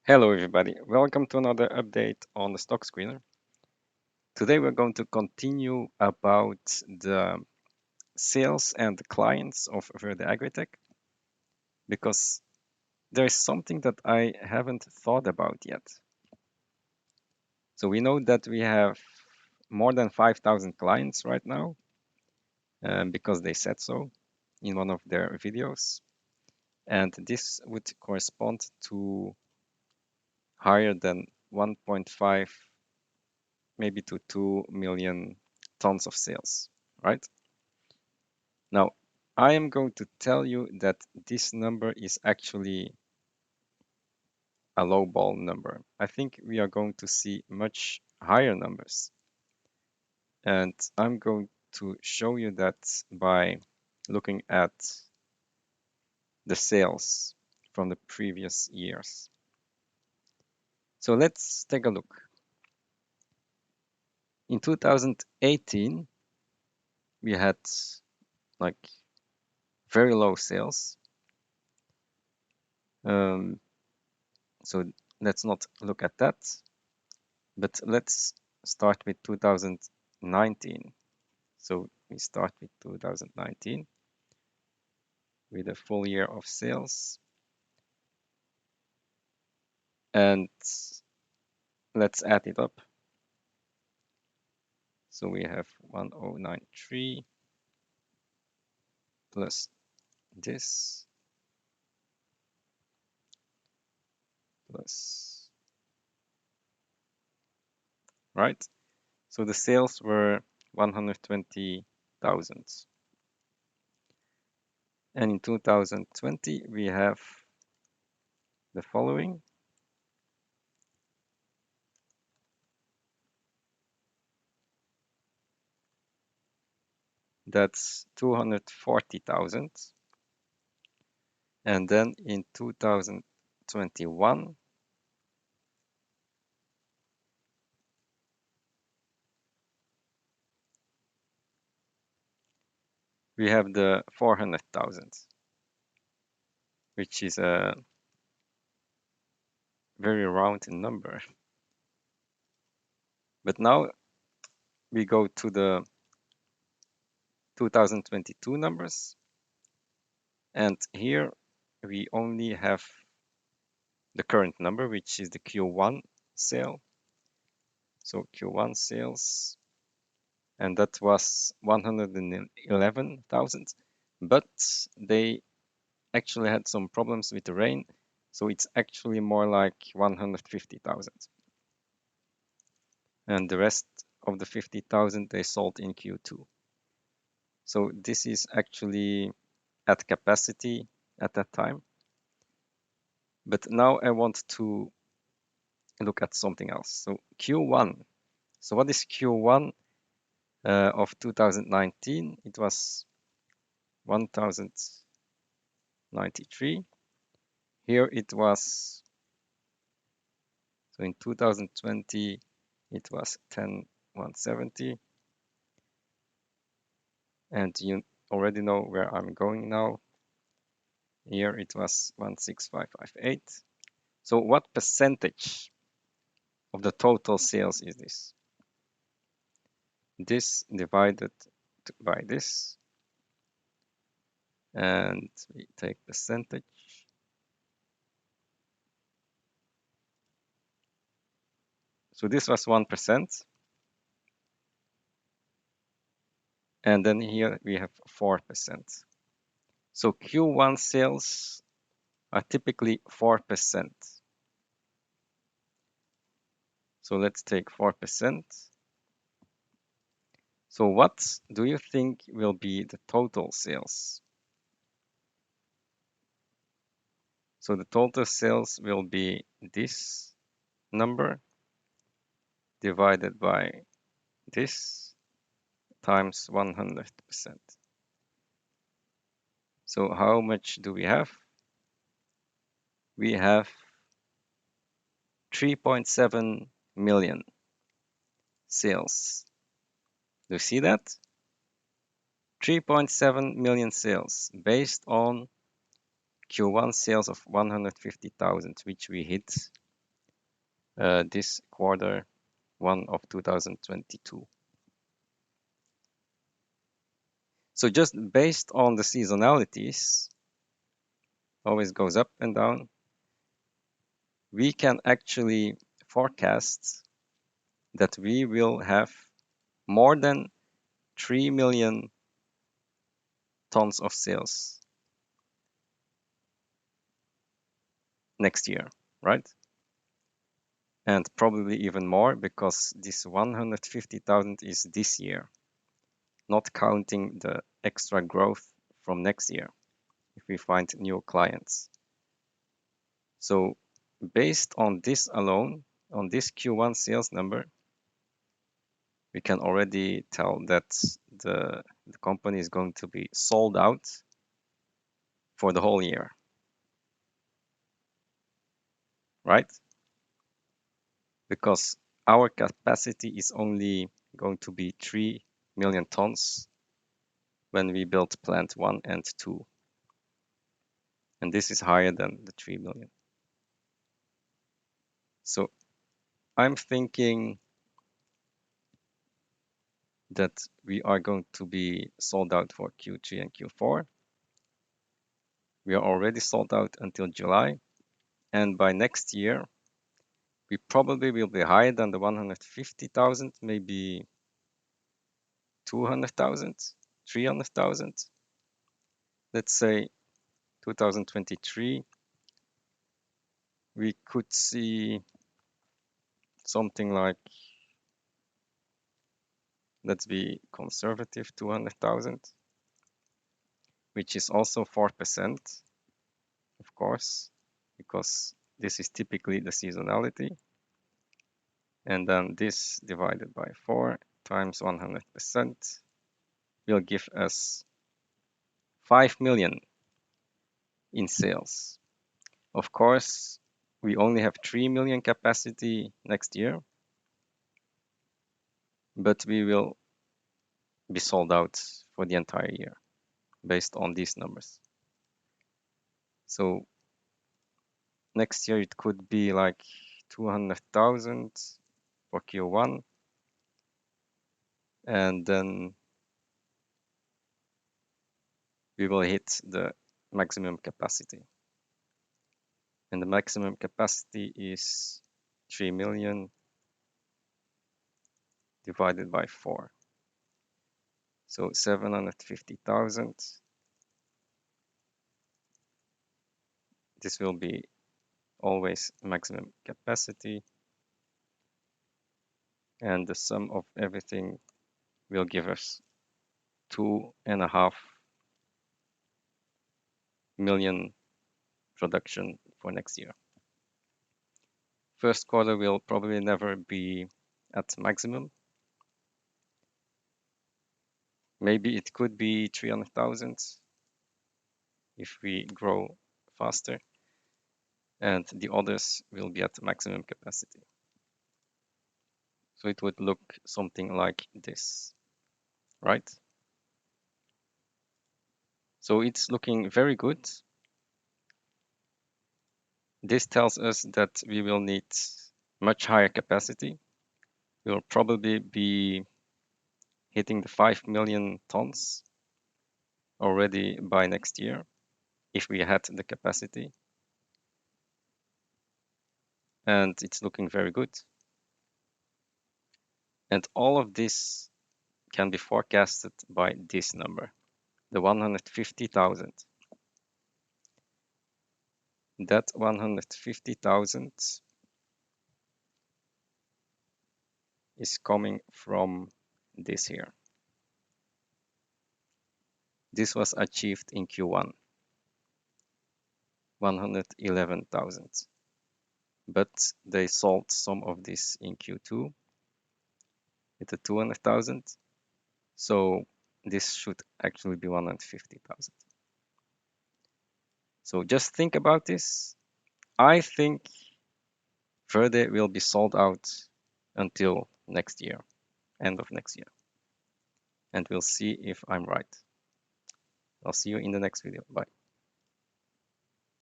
Hello everybody, welcome to another update on the stock screener. Today we're going to continue about the sales and the clients of Verde Agritech because there is something that I haven't thought about yet. So we know that we have more than 5,000 clients right now because they said so in one of their videos, and this would correspond to higher than 1.5 maybe to 2 million tons of sales, right? Now, I am going to tell you that this number is actually a low ball number. I think we are going to see much higher numbers. And I'm going to show you that by looking at the sales from the previous years. So let's take a look. In 2018, we had like very low sales. So let's not look at that, but let's start with 2019. So we start with 2019 with a full year of sales, and let's add it up. So we have 1093 plus this plus, right? So the sales were 120,000. And in 2020, we have the following. That's 240,000. And then in 2021, we have the 400,000, which is a very round number. But now we go to the 2022 numbers, and here we only have the current number, which is the Q1 sale. So Q1 sales, and that was 111,000, but they actually had some problems with the rain, so it's actually more like 150,000. And the rest of the 50,000 they sold in Q2. So this is actually at capacity at that time. But now I want to look at something else. So Q1. So what is Q1 of 2019? It was 1093. Here it was, so in 2020, it was 10,170. And you already know where I'm going now. Here it was 16558. So what percentage of the total sales is this? This divided by this, and we take percentage. So this was 1%. And then here we have 4%. So Q1 sales are typically 4%. So let's take 4%. So what do you think will be the total sales? So the total sales will be this number divided by this times 100%. So how much do we have? We have 3.7 million sales. Do you see that? 3.7 million sales based on Q1 sales of 150,000, which we hit this quarter one of 2022. So just based on the seasonalities, always goes up and down, we can actually forecast that we will have more than 3 million tons of sales next year, right? And probably even more, because this 150,000 is this year, not counting the extra growth from next year if we find new clients. So based on this alone, on this Q1 sales number, we can already tell that the company is going to be sold out for the whole year, right? Because our capacity is only going to be 3 million tons when we build plant 1 and 2. And this is higher than the 3 million. So I'm thinking that we are going to be sold out for Q3 and Q4. We are already sold out until July. And by next year, we probably will be higher than the 150,000, maybe 200,000, 300,000. Let's say 2023, we could see something like, let's be conservative, 200,000, which is also 4%, of course, because this is typically the seasonality. And then this divided by 4 times 100% will give us 5 million in sales. Of course, we only have 3 million capacity next year, but we will be sold out for the entire year based on these numbers. So next year it could be like 200,000 for Q1, and then we will hit the maximum capacity. And the maximum capacity is 3 million divided by 4. So 750,000. This will be always maximum capacity. And the sum of everything will give us 2.5 million production for next year. First quarter will probably never be at maximum. Maybe it could be 300,000 if we grow faster, and the others will be at maximum capacity. So it would look something like this, right? So it's looking very good. This tells us that we will need much higher capacity. We will probably be hitting the 5 million tons already by next year if we had the capacity. And it's looking very good. And all of this can be forecasted by this number, the 150,000. That 150,000 is coming from this here. This was achieved in Q1, 111,000. But they sold some of this in Q2 with the 200,000. So this should actually be 150,000. So just think about this. I think Verde will be sold out until next year, end of next year. And we'll see if I'm right. I'll see you in the next video. Bye.